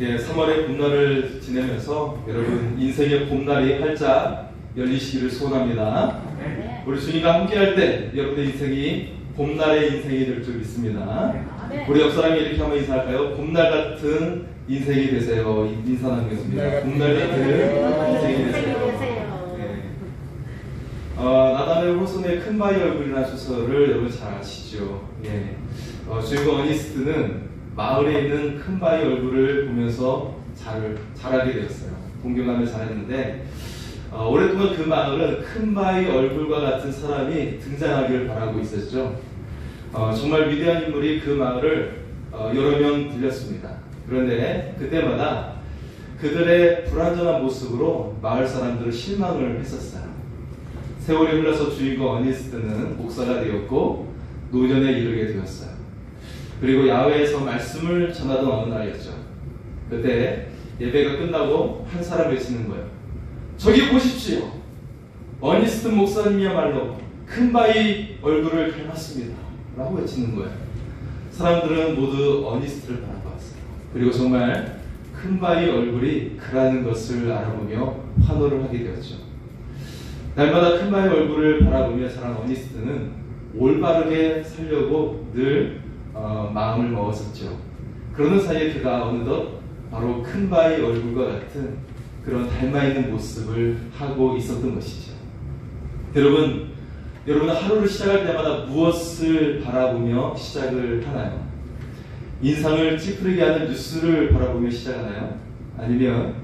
예, 3월의 봄날을 지내면서 여러분 인생의 봄날이 활짝 열리시기를 소원합니다. 네. 우리 주님과 함께할 때 여러분의 인생이 봄날의 인생이 될 줄 믿습니다. 우리 옆 사람이 이렇게 한번 인사할까요? 봄날 같은 인생이 되세요. 인사 나누겠습니다. 봄날 같은 인생이 되세요. 네. 나단의 호손의 큰 바위 얼굴이라는 소설을 여러분 잘 아시죠? 예. 주인공 어니스트는 마을에 있는 큰 바위 얼굴을 보면서 자라게 되었어요. 동경하며 자랐는데 오랫동안 그 마을은 큰 바위 얼굴과 같은 사람이 등장하기를 바라고 있었죠. 정말 위대한 인물이 그 마을을 여러 명 들렸습니다. 그런데 그때마다 그들의 불완전한 모습으로 마을 사람들은 실망을 했었어요. 세월이 흘러서 주인공 어니스트는 목사가 되었고 노년에 이르게 되었어요. 그리고 야외에서 말씀을 전하던 어느 날이었죠. 그때 예배가 끝나고 한 사람이 외치는 거예요. 저기 보십시오. 어니스트 목사님이야말로 큰 바위 얼굴을 닮았습니다. 라고 외치는 거예요. 사람들은 모두 어니스트를 바라봤어요. 그리고 정말 큰 바위 얼굴이 그라는 것을 알아보며 환호를 하게 되었죠. 날마다 큰 바위 얼굴을 바라보며 자란 어니스트는 올바르게 살려고 늘 마음을 먹었었죠. 그러는 사이에 그가 어느덧 바로 큰 바위 얼굴과 같은 그런 닮아있는 모습을 하고 있었던 것이죠. 여러분은 하루를 시작할 때마다 무엇을 바라보며 시작을 하나요? 인상을 찌푸리게 하는 뉴스를 바라보며 시작하나요? 아니면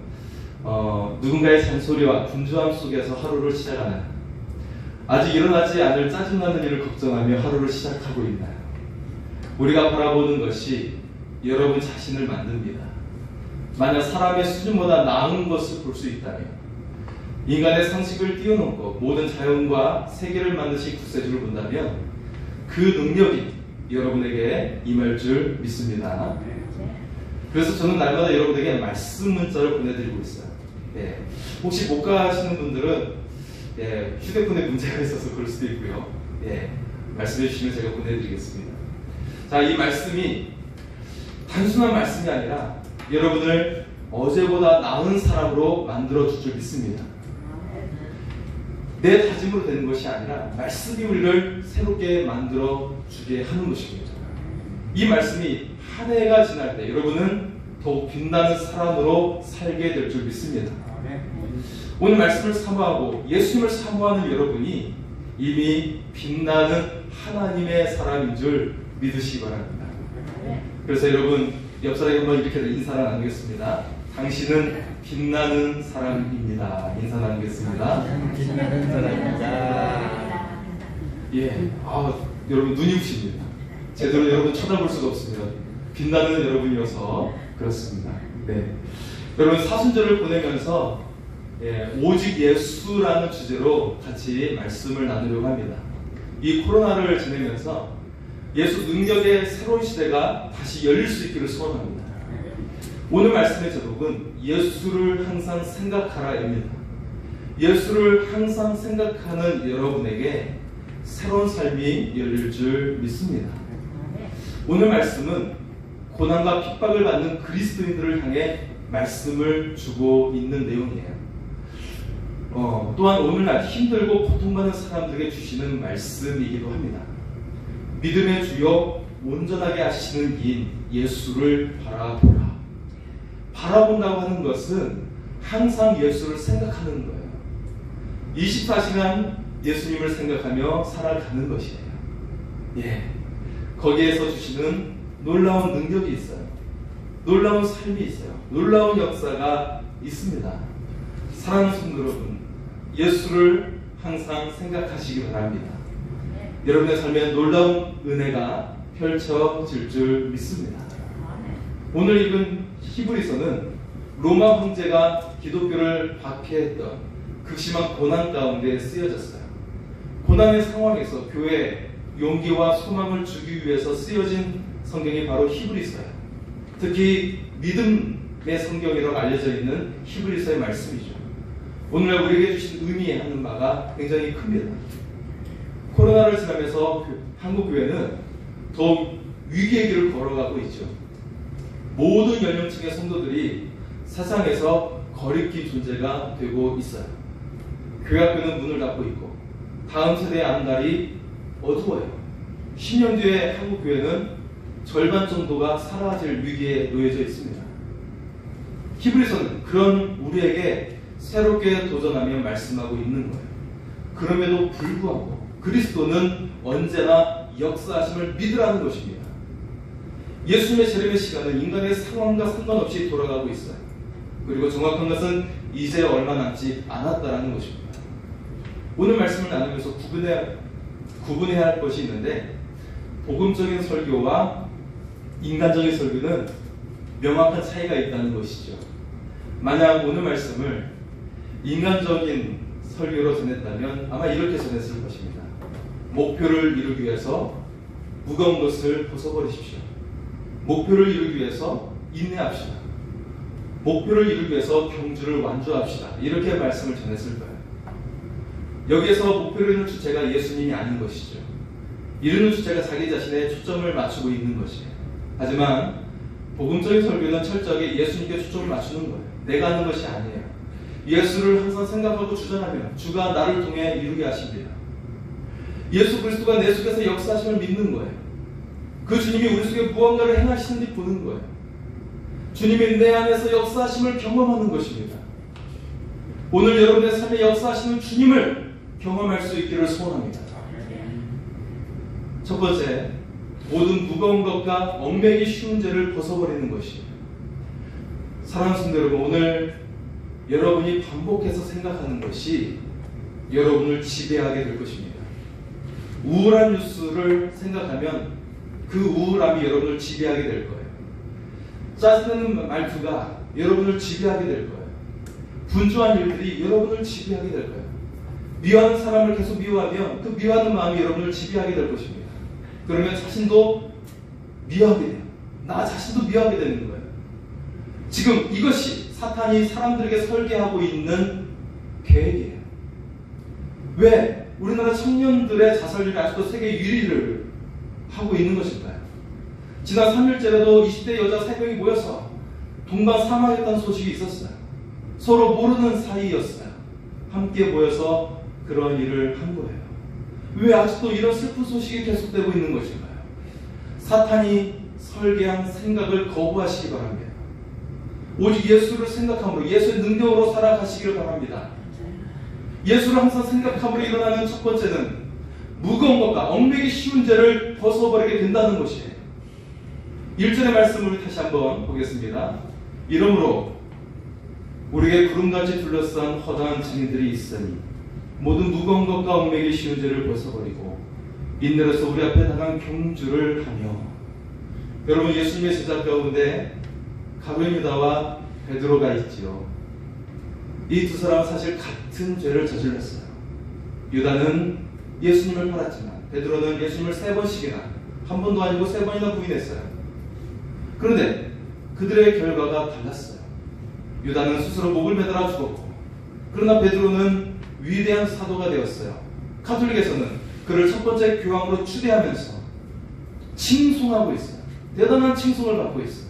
누군가의 잔소리와 분주함 속에서 하루를 시작하나요? 아직 일어나지 않을 짜증나는 일을 걱정하며 하루를 시작하고 있나요? 우리가 바라보는 것이 여러분 자신을 만듭니다. 만약 사람의 수준보다 나은 것을 볼 수 있다면, 인간의 상식을 뛰어넘고 모든 자연과 세계를 만드신 구세주를 본다면 그 능력이 여러분에게 임할 줄 믿습니다. 그래서 저는 날마다 여러분에게 말씀 문자를 보내드리고 있어요. 예. 혹시 못 가시는 분들은 휴대폰에 문제가 있어서 그럴 수도 있고요. 말씀해 주시면 제가 보내드리겠습니다. 자, 이 말씀이 단순한 말씀이 아니라 여러분을 어제보다 나은 사람으로 만들어 줄 줄 믿습니다. 내 다짐으로 되는 것이 아니라 말씀이 우리를 새롭게 만들어 주게 하는 것입니다. 이 말씀이 한 해가 지날 때 여러분은 더욱 빛나는 사람으로 살게 될 줄 믿습니다. 오늘 말씀을 사모하고 예수님을 사모하는 여러분이 이미 빛나는 하나님의 사람인 줄 믿으시기 바랍니다. 그래서 여러분 옆 사람이 한번 이렇게 인사를 나누겠습니다. 당신은 빛나는 사람입니다. 인사 나누겠습니다. 빛나는 사람입니다. 여러분 눈이 부십니다. 제대로 여러분 쳐다볼 수가 없습니다. 빛나는 여러분이어서 그렇습니다. 네. 여러분 사순절을 보내면서 오직 예수라는 주제로 같이 말씀을 나누려고 합니다. 이 코로나를 지내면서 예수 능력의 새로운 시대가 다시 열릴 수 있기를 소원합니다. 오늘 말씀의 제목은 예수를 항상 생각하라입니다. 예수를 항상 생각하는 여러분에게 새로운 삶이 열릴 줄 믿습니다. 오늘 말씀은 고난과 핍박을 받는 그리스도인들을 향해 말씀을 주고 있는 내용이에요. 또한 오늘날 힘들고 고통받는 사람들에게 주시는 말씀이기도 합니다. 믿음의 주여 온전하게 하시는 이인 예수를 바라보라. 바라본다고 하는 것은 항상 예수를 생각하는 거예요. 24시간 예수님을 생각하며 살아가는 것이에요. 거기에서 주시는 놀라운 능력이 있어요. 놀라운 삶이 있어요. 놀라운 역사가 있습니다. 사랑하는 성도 여러분, 예수를 항상 생각하시기 바랍니다. 여러분의 삶에 놀라운 은혜가 펼쳐질 줄 믿습니다. 오늘 읽은 히브리서는 로마 황제가 기독교를 박해했던 극심한 고난 가운데 쓰여졌어요. 고난의 상황에서 교회에 용기와 소망을 주기 위해서 쓰여진 성경이 바로 히브리서예요. 특히 믿음의 성경이라고 알려져 있는 히브리서의 말씀이죠. 오늘날 우리에게 주신 의미하는 바가 굉장히 큽니다. 코로나를 지나면서 한국 교회는 더욱 위기의 길을 걸어가고 있죠. 모든 연령층의 성도들이 세상에서 거리낌 존재가 되고 있어요. 그 학교는 문을 닫고 있고 다음 세대의 앞날이 어두워요. 10년 뒤에 한국 교회는 절반 정도가 사라질 위기에 놓여져 있습니다. 히브리서는 그런 우리에게 새롭게 도전하며 말씀하고 있는 거예요. 그럼에도 불구하고 그리스도는 언제나 역사하심을 믿으라는 것입니다. 예수님의 재림의 시간은 인간의 상황과 상관없이 돌아가고 있어요. 그리고 정확한 것은 이제 얼마 남지 않았다라는 것입니다. 오늘 말씀을 나누면서 구분해야 할 것이 있는데, 복음적인 설교와 인간적인 설교는 명확한 차이가 있다는 것이죠. 만약 오늘 말씀을 인간적인 설교로 전했다면 아마 이렇게 전했을 것입니다. 목표를 이루기 위해서 무거운 것을 벗어버리십시오. 목표를 이루기 위해서 인내합시다. 목표를 이루기 위해서 경주를 완주합시다. 이렇게 말씀을 전했을 거예요. 여기에서 목표를 이루는 주체가 예수님이 아닌 것이죠. 이루는 주체가 자기 자신에 초점을 맞추고 있는 것이에요. 하지만 복음적인 설교는 철저하게 예수님께 초점을 맞추는 거예요. 내가 하는 것이 아니에요. 예수를 항상 생각하고 주장하며 주가 나를 통해 이루게 하십니다. 예수 그리스도가 내 속에서 역사하심을 믿는 거예요. 그 주님이 우리 속에 무언가를 행하시는지 보는 거예요. 주님이 내 안에서 역사하심을 경험하는 것입니다. 오늘 여러분의 삶에 역사하시는 주님을 경험할 수 있기를 소원합니다. 첫 번째, 모든 무거운 것과 얽매기 쉬운 죄를 벗어버리는 것이에요. 사랑하는 성도 여러분, 오늘 여러분이 반복해서 생각하는 것이 여러분을 지배하게 될 것입니다. 우울한 뉴스를 생각하면 그 우울함이 여러분을 지배하게 될 거예요. 짜증나는 말투가 여러분을 지배하게 될 거예요. 분주한 일들이 여러분을 지배하게 될 거예요. 미워하는 사람을 계속 미워하면 그 미워하는 마음이 여러분을 지배하게 될 것입니다. 그러면 자신도 미워하게 돼요. 나 자신도 미워하게 되는 거예요. 지금 이것이 사탄이 사람들에게 설계하고 있는 계획이에요. 왜 우리나라 청년들의 자살률이 아직도 세계 1위를 하고 있는 것일까요? 지난 3일째라도 20대 여자 3명이 모여서 동반 사망했다는 소식이 있었어요. 서로 모르는 사이였어요. 함께 모여서 그런 일을 한 거예요. 왜 아직도 이런 슬픈 소식이 계속되고 있는 것일까요? 사탄이 설계한 생각을 거부하시기 바랍니다. 오직 예수를 생각함으로, 예수의 능력으로 살아가시길 바랍니다. 예수를 항상 생각함으로 일어나는 첫 번째는 무거운 것과 얽매기 쉬운 죄를 벗어버리게 된다는 것이에요. 1절의 말씀을 다시 한번 보겠습니다. 이러므로 우리에게 구름같이 둘러싼 허다한 증인들이 있으니 모든 무거운 것과 얽매기 쉬운 죄를 벗어버리고 인내로서 우리 앞에 나간 경주를 하며. 여러분, 예수님의 제자 가운데 가룟 유다와 베드로가 있지요. 이 두 사람은 사실 같은 죄를 저질렀어요. 유다는 예수님을 팔았지만 베드로는 예수님을 3번씩이나, 한 번도 아니고 3번이나 부인했어요. 그런데 그들의 결과가 달랐어요. 유다는 스스로 목을 매달아 죽었고, 그러나 베드로는 위대한 사도가 되었어요. 가톨릭에서는 그를 첫 번째 교황으로 추대하면서 칭송하고 있어요. 대단한 칭송을 받고 있어요.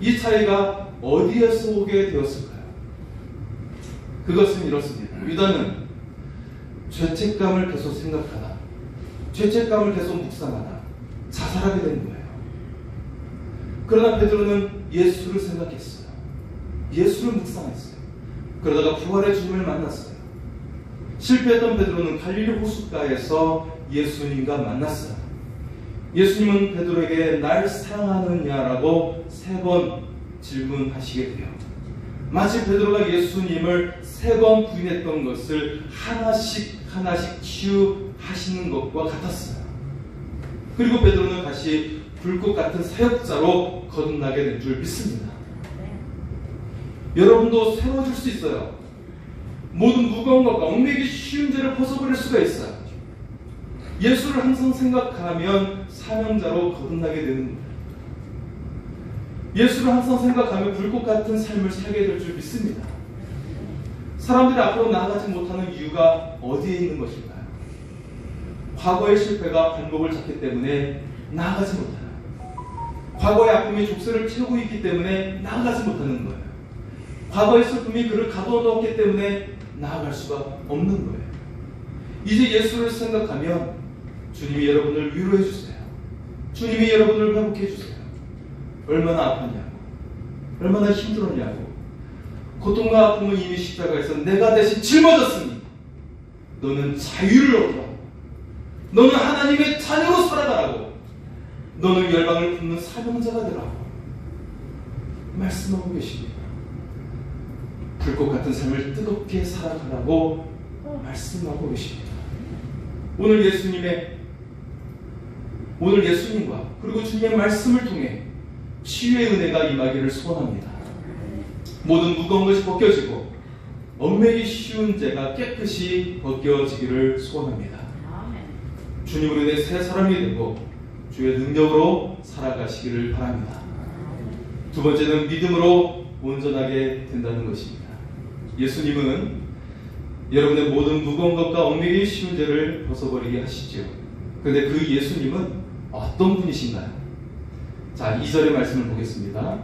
이 차이가 어디에서 오게 되었을까요? 그것은 이렇습니다. 유다는 죄책감을 계속 생각하다, 죄책감을 계속 묵상하다 자살하게 된 거예요. 그러나 베드로는 예수를 생각했어요. 예수를 묵상했어요. 그러다가 부활의 주님을 만났어요. 실패했던 베드로는 갈릴리 호숫가에서 예수님과 만났어요. 예수님은 베드로에게 날 사랑하느냐라고 3번 질문하시게 돼요. 마치 베드로가 예수님을 3번 부인했던 것을 하나씩 치유하시는 것과 같았어요. 그리고 베드로는 다시 불꽃 같은 사역자로 거듭나게 된 줄 믿습니다. 여러분도 새로워질 수 있어요. 모든 무거운 것과 얽매기 쉬운 죄를 벗어버릴 수가 있어요. 예수를 항상 생각하면 사명자로 거듭나게 되는 거예요. 예수를 항상 생각하면 불꽃 같은 삶을 살게 될 줄 믿습니다. 사람들이 앞으로 나아가지 못하는 이유가 어디에 있는 것일까요? 과거의 실패가 발목을 잡기 때문에 나아가지 못해요. 과거의 아픔이 족쇄를 채우고 있기 때문에 나아가지 못하는 거예요. 과거의 슬픔이 그를 가둬놓았기 때문에 나아갈 수가 없는 거예요. 이제 예수를 생각하면 주님이 여러분을 위로해 주세요. 주님이 여러분을 회복해 주세요. 얼마나 아팠냐고, 얼마나 힘들었냐고. 고통과 아픔은 이미 십자가에서 내가 대신 짊어졌으니 너는 자유를 얻으라고, 너는 하나님의 자녀로 살아가라고, 너는 열방을 굽는 사명자가 되라고 말씀하고 계십니다. 불꽃 같은 삶을 뜨겁게 살아가라고 말씀하고 계십니다. 오늘 예수님과 그리고 주님의 말씀을 통해 치유의 은혜가 임하기를 소원합니다. 모든 무거운 것이 벗겨지고 얽매기 쉬운 죄가 깨끗이 벗겨지기를 소원합니다. 주님으로 인해 새 사람이 되고 주의 능력으로 살아가시기를 바랍니다. 두 번째는 믿음으로 온전하게 된다는 것입니다. 예수님은 여러분의 모든 무거운 것과 얽매기 쉬운 죄를 벗어버리게 하시죠. 그런데 그 예수님은 어떤 분이신가요? 자, 2절의 말씀을 보겠습니다.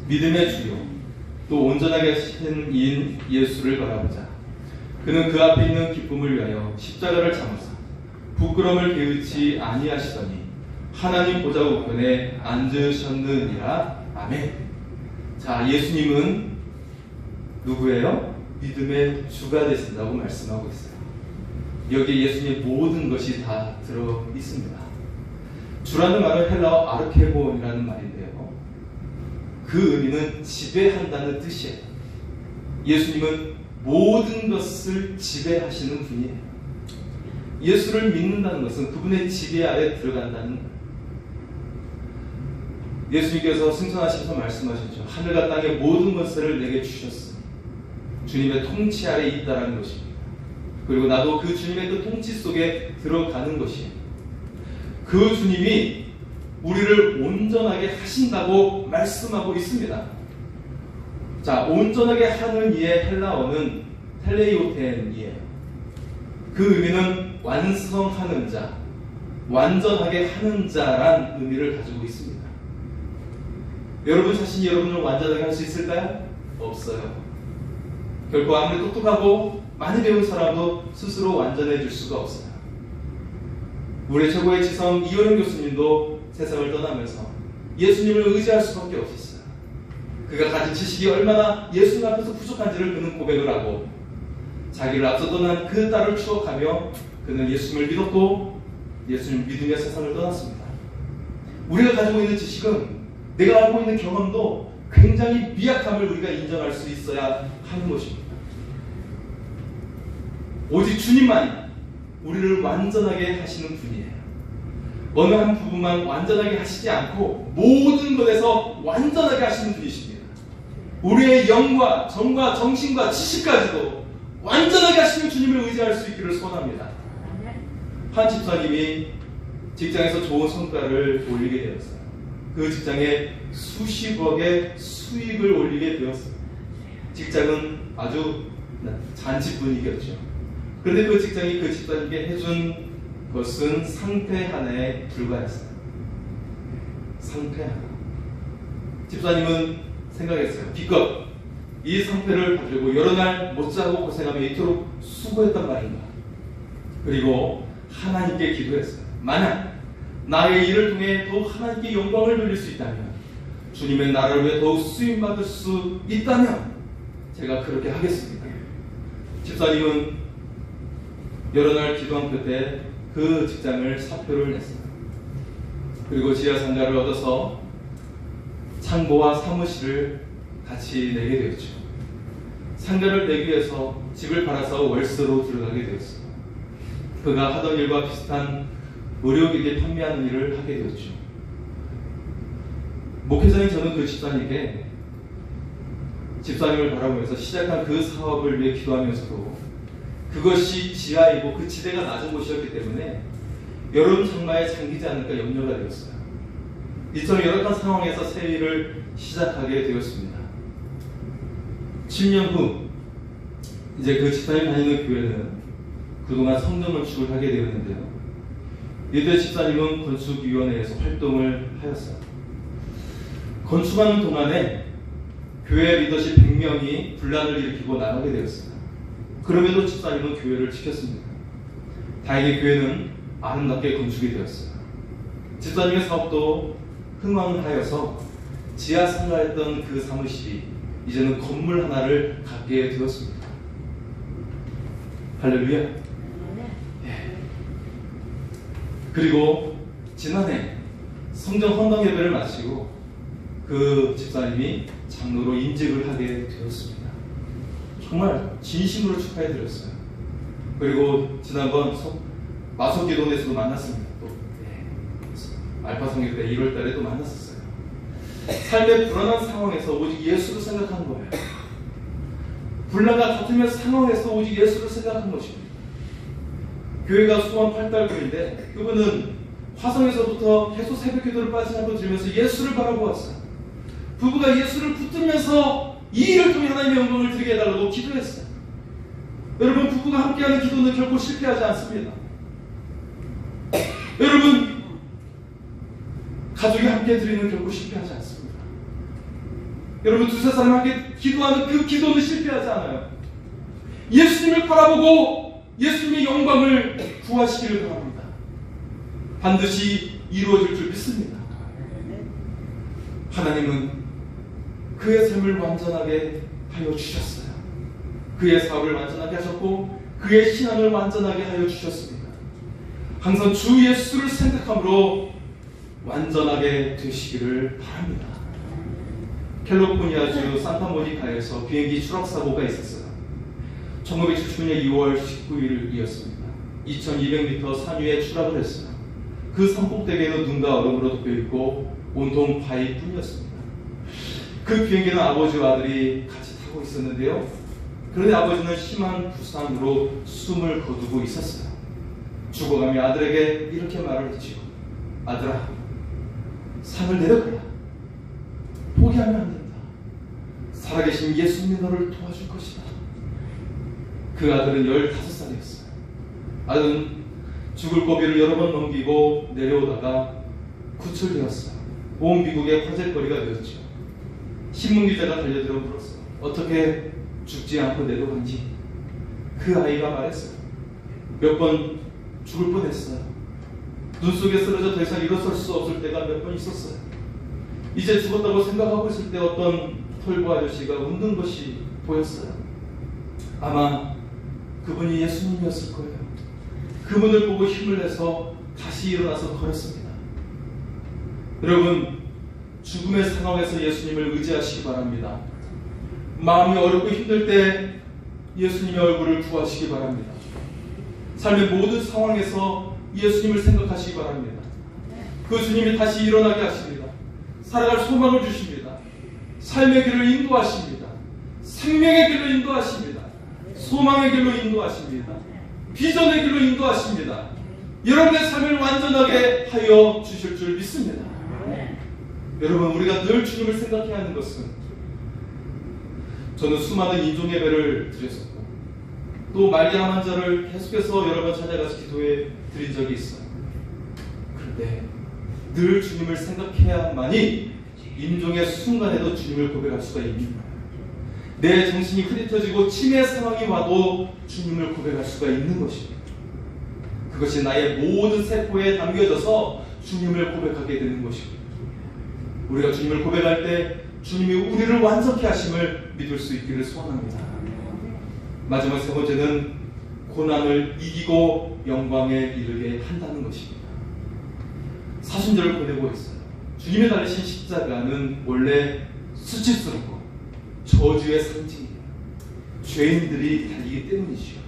믿음의 주요 또 온전하게 하신 이인 예수를 바라보자. 그는 그 앞에 있는 기쁨을 위하여 십자가를 참으사 부끄러움을 개의치 아니하시더니 하나님 보좌 우편에 앉으셨느니라. 아멘. 자, 예수님은 누구예요? 믿음의 주가 되신다고 말씀하고 있어요. 여기에 예수님의 모든 것이 다 들어 있습니다. 주라는 말은 헬라어 아르케본이라는 말인데요, 그 의미는 지배한다는 뜻이에요. 예수님은 모든 것을 지배하시는 분이에요. 예수를 믿는다는 것은 그분의 지배 아래 들어간다는 거예요. 예수님께서 승천하시면서 말씀하셨죠. 하늘과 땅의 모든 것을 내게 주셨으니 주님의 통치 아래 있다라는 것입니다. 그리고 나도 그 주님의 그 통치 속에 들어가는 것이에요. 그 주님이 우리를 온전하게 하신다고 말씀하고 있습니다. 자, 온전하게 하는 이의 헬라어는 텔레이오텐이에요. 그 의미는 완성하는 자, 완전하게 하는 자란 의미를 가지고 있습니다. 여러분 자신이 여러분을 완전하게 할 수 있을까요? 없어요. 결코 아무리 똑똑하고 많이 배운 사람도 스스로 완전해질 수가 없어요. 우리 최고의 지성 이효영 교수님도 세상을 떠나면서 예수님을 의지할 수밖에 없었어요. 그가 가진 지식이 얼마나 예수님 앞에서 부족한지를 그는 고백을 하고 자기를 앞서 떠난 그 딸을 추억하며 그는 예수님을 믿었고 예수님 믿으며 세상을 떠났습니다. 우리가 가지고 있는 지식은, 내가 알고 있는 경험도 굉장히 미약함을 우리가 인정할 수 있어야 하는 것입니다. 오직 주님만이 우리를 완전하게 하시는 분이에요. 어느 한 부분만 완전하게 하시지 않고 모든 것에서 완전하게 하시는 분이십니다. 우리의 영과 정과 정신과 지식까지도 완전하게 하시는 주님을 의지할 수 있기를 소원합니다. 한 집사님이 직장에서 좋은 성과를 올리게 되었어요. 그 직장에 수십억의 수익을 올리게 되었어요. 직장은 아주 잔치 분위기였죠. 그런데 그 직장이 그 집사님께 해준 것은 상패 하나에 불과했어요. 상패 하나. 집사님은 생각했어요. 기껏 이 상패를 가지고 여러 날 못 자고 고생하며 이토록 수고했단 말인가. 그리고 하나님께 기도했어요. 만약 나의 일을 통해 더욱 하나님께 영광을 돌릴 수 있다면, 주님의 나라를 위해 더욱 쓰임받을 수 있다면 제가 그렇게 하겠습니다. 집사님은 여러 날 기도한 끝에 그 직장을 사표를 냈어요. 그리고 지하 상가를 얻어서 창고와 사무실을 같이 내게 되었죠. 상가를 내기 위해서 집을 팔아서 월세로 들어가게 되었어요. 그가 하던 일과 비슷한 의료기기 판매하는 일을 하게 되었죠. 목회자인 저는 그 집사님께 집사님을 바라보면서 시작한 그 사업을 위해 기도하면서도 그것이 지하이고 그 지대가 낮은 곳이었기 때문에 여름 장마에 잠기지 않을까 염려가 되었어요. 이처럼 열악한 상황에서 새 일을 시작하게 되었습니다. 7년 후 이제 그 집사님 다니는 교회는 그동안 성전 건축을 하게 되었는데요. 이때 집사님은 건축위원회에서 활동을 하였어요. 건축하는 동안에 교회 리더십 100명이 분란을 일으키고 나가게 되었습니다. 그럼에도 집사님은 교회를 지켰습니다. 다행히 교회는 아름답게 건축이 되었어요. 집사님의 사업도 흥왕하여서 지하 상가였던 그 사무실이 이제는 건물 하나를 갖게 되었습니다. 할렐루야. 예. 그리고 지난해 성전 헌당 예배를 마치고 그 집사님이 장로로 임직을 하게 되었습니다. 정말 진심으로 축하해 드렸어요. 그리고 지난번 마석기도원에서도 만났습니다. 또 알파 성일 때 1월 달에 또 만났었어요. 삶의 불안한 상황에서 오직 예수를 생각한 거예요. 불난과 같으면 상황에서 오직 예수를 생각한 것입니다. 교회가 수원 8달교인데 그분은 화성에서부터 계속 새벽 기도를 빠지지 않고 들으면서 예수를 바라보았어요. 부부가 예수를 붙들면서 이 일을 통해 하나님의 영광을 드리게 해달라고 기도했어요. 여러분, 부부가 함께하는 기도는 결코 실패하지 않습니다. 여러분, 가족이 함께 드리는 결코 실패하지 않습니다. 여러분, 두세 사람 함께 기도하는 그 기도는 실패하지 않아요. 예수님을 바라보고 예수님의 영광을 구하시기를 바랍니다. 반드시 이루어질 줄 믿습니다. 하나님은 그의 삶을 완전하게 하여 주셨어요. 그의 사업을 완전하게 하셨고 그의 신앙을 완전하게 하여 주셨습니다. 항상 주 예수를 생각함으로 완전하게 되시기를 바랍니다. 캘리포니아주 산타모니카에서 비행기 추락사고가 있었어요. 1979년 2월 19일이었습니다. 2200m 산 위에 추락을 했어요. 그 산 꼭대기에는 눈과 얼음으로 덮여있고 온통 바위뿐이었습니다. 그 비행기는 아버지와 아들이 같이 타고 있었는데요. 그런데 아버지는 심한 부상으로 숨을 거두고 있었어요. 죽어가며 아들에게 이렇게 말을 했지요. 아들아, 산을 내려가라. 포기하면 안 된다. 살아계신 예수님이 너를 도와줄 것이다. 그 아들은 15살이었어요. 아들은 죽을 고비를 여러 번 넘기고 내려오다가 구출되었어요. 온 미국의 화제거리가 되었죠. 신문기자가 달려들어 물었어요. 어떻게 죽지 않고 내려간지. 그 아이가 말했어요. 몇 번 죽을 뻔했어요. 눈 속에 쓰러져 더 이상 일어설 수 없을 때가 몇 번 있었어요. 이제 죽었다고 생각하고 있을 때 어떤 털보 아저씨가 웃는 것이 보였어요. 아마 그분이 예수님이었을 거예요. 그분을 보고 힘을 내서 다시 일어나서 걸었습니다. 여러분, 죽음의 상황에서 예수님을 의지하시기 바랍니다. 마음이 어렵고 힘들 때 예수님의 얼굴을 구하시기 바랍니다. 삶의 모든 상황에서 예수님을 생각하시기 바랍니다. 그 주님이 다시 일어나게 하십니다. 살아갈 소망을 주십니다. 삶의 길을 인도하십니다. 생명의 길로 인도하십니다. 소망의 길로 인도하십니다. 비전의 길로 인도하십니다. 여러분의 삶을 완전하게 하여 주실 줄 믿습니다. 여러분, 우리가 늘 주님을 생각해야 하는 것은, 저는 수많은 인종 예배를 드렸었고 또 말기암 환자를 계속해서 여러 번 찾아가서 기도해 드린 적이 있어요. 그런데 늘 주님을 생각해야만이 임종의 순간에도 주님을 고백할 수가 있는 거예요. 내 정신이 흐릿해지고 치매 상황이 와도 주님을 고백할 수가 있는 것입니다. 그것이 나의 모든 세포에 남겨져서 주님을 고백하게 되는 것입니다. 우리가 주님을 고백할 때 주님이 우리를 완전케 하심을 믿을 수 있기를 소원합니다. 마지막 세 번째는 고난을 이기고 영광에 이르게 한다는 것입니다. 사순절을 보내고 있어요. 주님이 달리신 십자가는 원래 수치스럽고 저주의 상징이에요. 죄인들이 달리기 때문이죠.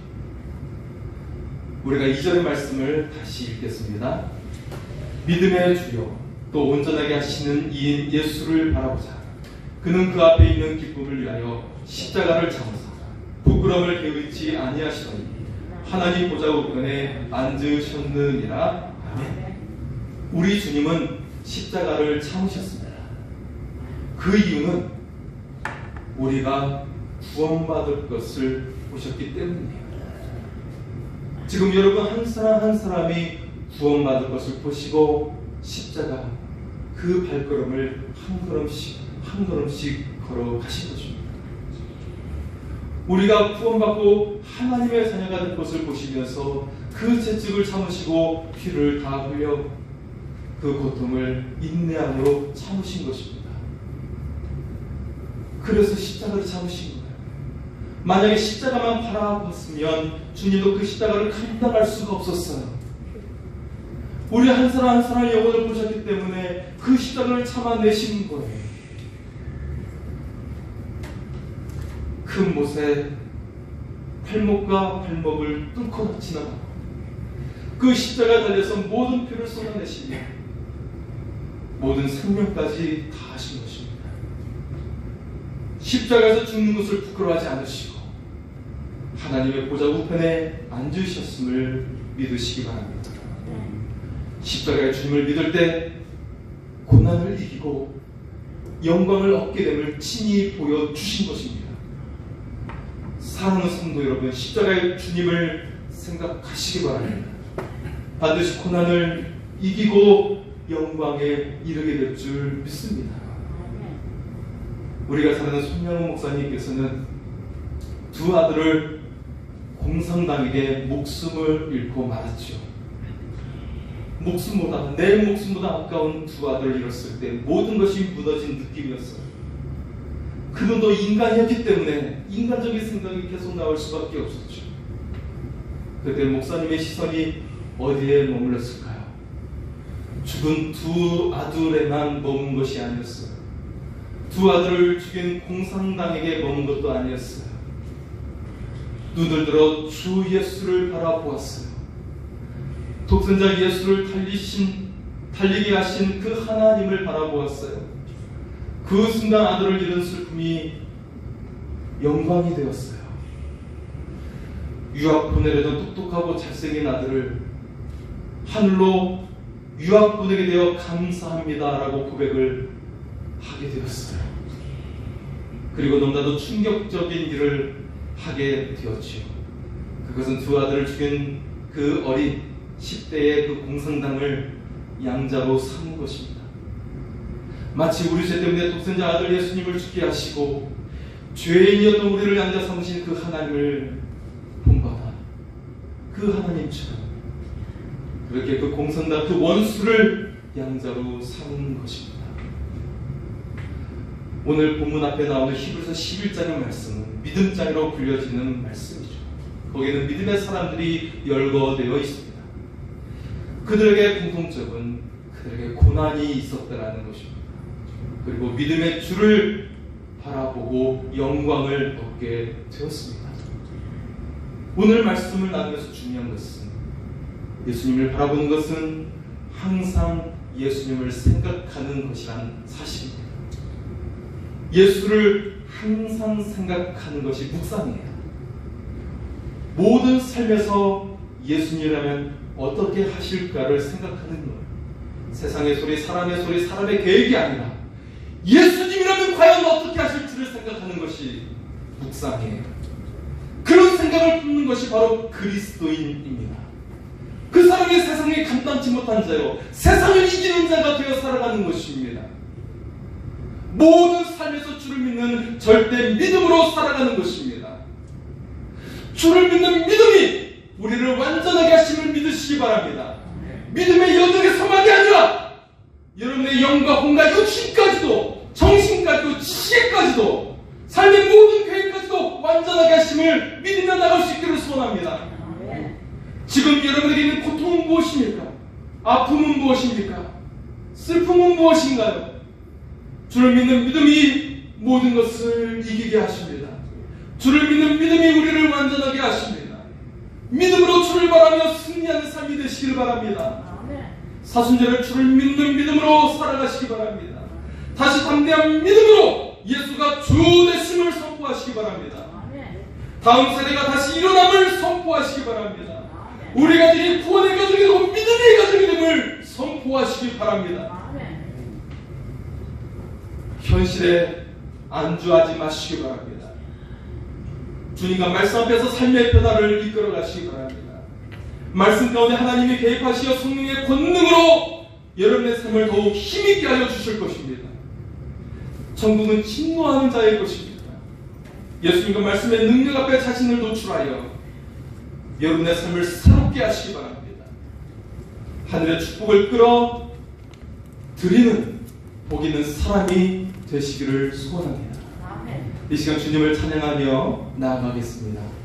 우리가 2절의 말씀을 다시 읽겠습니다. 믿음의 주여 또 온전하게 하시는 이인 예수를 바라보자. 그는 그 앞에 있는 기쁨을 위하여 십자가를 참으사 부끄러움을 개의치 아니하시더니 하나님 보좌 우편에 앉으셨느니라. 아멘. 우리 주님은 십자가를 참으셨습니다. 그 이유는 우리가 구원받을 것을 보셨기 때문이에요. 지금 여러분 한 사람 한 사람이 구원받을 것을 보시고 십자가, 그 발걸음을 한 걸음씩 한 걸음씩 걸어가신 것입니다. 우리가 구원받고 하나님의 자녀가 된 것을 보시면서 그 채찍을 참으시고 피를 다 흘려 그 고통을 인내함으로 참으신 것입니다. 그래서 십자가를 참으신 거예요. 만약에 십자가만 바라봤으면 주님도 그 십자가를 감당할 수가 없었어요. 우리 한 사람 한 사람의 영혼을 보셨기 때문에 그 십자가를 참아내신 거예요. 큰 못에 팔목과 발목을 뚫고 지나가고 그 십자가 달려서 모든 피를 쏟아내시며 모든 생명까지 다 하신 것입니다. 십자가에서 죽는 것을 부끄러워하지 않으시고 하나님의 보좌 우편에 앉으셨음을 믿으시기 바랍니다. 십자가의 주님을 믿을 때 고난을 이기고 영광을 얻게 됨을 친히 보여주신 것입니다. 사랑하는 성도 여러분, 십자가의 주님을 생각하시기 바랍니다. 반드시 고난을 이기고 영광에 이르게 될 줄 믿습니다. 우리가 잘 아는 손양호 목사님께서는 두 아들을 공상당에게 목숨을 잃고 말았죠. 내 목숨보다 아까운 두 아들을 잃었을 때 모든 것이 무너진 느낌이었어요. 그분도 인간이었기 때문에 인간적인 생각이 계속 나올 수밖에 없었죠. 그때 목사님의 시선이 어디에 머물렀을까요? 죽은 두 아들에만 머문 것이 아니었어요. 두 아들을 죽인 공상당에게 머문 것도 아니었어요. 눈을 들어 주 예수를 바라보았어요. 독생자 예수를 달리게 하신 그 하나님을 바라보았어요. 그 순간 아들을 잃은 슬픔이 영광이 되었어요. 유학 보내려던 똑똑하고 잘생긴 아들을 하늘로 유학 보내게 되어 감사합니다 라고 고백을 하게 되었어요. 그리고 너무나도 충격적인 일을 하게 되었지요. 그것은 두 아들을 죽인 그 어린 10대의 그 공상당을 양자로 삼은 것입니다. 마치 우리 죄 때문에 독생자 아들 예수님을 죽게 하시고 죄인이었던 우리를 양자 삼으신 그 하나님을 본받아 그 하나님처럼 그렇게 그 공상당 그 원수를 양자로 삼은 것입니다. 오늘 본문 앞에 나오는 히브리서 11장의 말씀은 믿음장이라고 불려지는 말씀이죠. 거기에는 믿음의 사람들이 열거되어 있습니다. 그들에게 공통점은 그들에게 고난이 있었다라는 것입니다. 그리고 믿음의 주를 바라보고 영광을 얻게 되었습니다. 오늘 말씀을 나누면서 중요한 것은 예수님을 바라보는 것은 항상 예수님을 생각하는 것이란 사실입니다. 예수를 항상 생각하는 것이 묵상이에요. 모든 삶에서 예수님이라면 어떻게 하실까를 생각하는 거예요. 세상의 소리, 사람의 계획이 아니라 예수님이라면 과연 어떻게 하실지를 생각하는 것이 묵상이에요. 그런 생각을 품는 것이 바로 그리스도인입니다. 그 사람이 세상에 감당치 못한 자요, 세상을 이기는 자가 되어 살아가는 것입니다. 모든 삶에서 주를 믿는 절대 믿음으로 살아가는 것입니다. 주를 믿는 믿음이 우리를 완전하게 하심을 믿으시기 바랍니다. 믿음의 여정의 소망이 아니라 여러분의 영과 혼과 육신까지도 정신까지도 지혜까지도 삶의 모든 계획까지도 완전하게 하심을 믿으며 나갈 수 있기를 소원합니다. 지금 여러분에게 있는 고통은 무엇입니까? 아픔은 무엇입니까? 슬픔은 무엇인가요? 주를 믿는 믿음이 모든 것을 이기게 하십니다. 주를 믿는 믿음이 우리를 완전하게 하십니다. 믿음으로 주를 바라며 승리하는 삶이 되시길 바랍니다. 사순절을 주를 믿는 믿음으로 살아가시기 바랍니다. 다시 담대한 믿음으로 예수가 주 되심을 선포하시기 바랍니다. 다음 세대가 다시 일어남을 선포하시기 바랍니다. 우리 가정이 구원의 가정이 되고 믿음의 가정이 됨을 선포하시기 바랍니다. 현실에 안주하지 마시기 바랍니다. 주님과 말씀 앞에서 삶의 변화를 이끌어 가시기 바랍니다. 말씀 가운데 하나님이 개입하시어 성령의 권능으로 여러분의 삶을 더욱 힘있게 하여 주실 것입니다. 천국은 진노하는 자의 것입니다. 예수님과 말씀의 능력 앞에 자신을 노출하여 여러분의 삶을 새롭게 하시기 바랍니다. 하늘의 축복을 끌어 드리는 복 있는 사람이 되시기를 소원합니다. 이 시간 주님을 찬양하며 나아가겠습니다.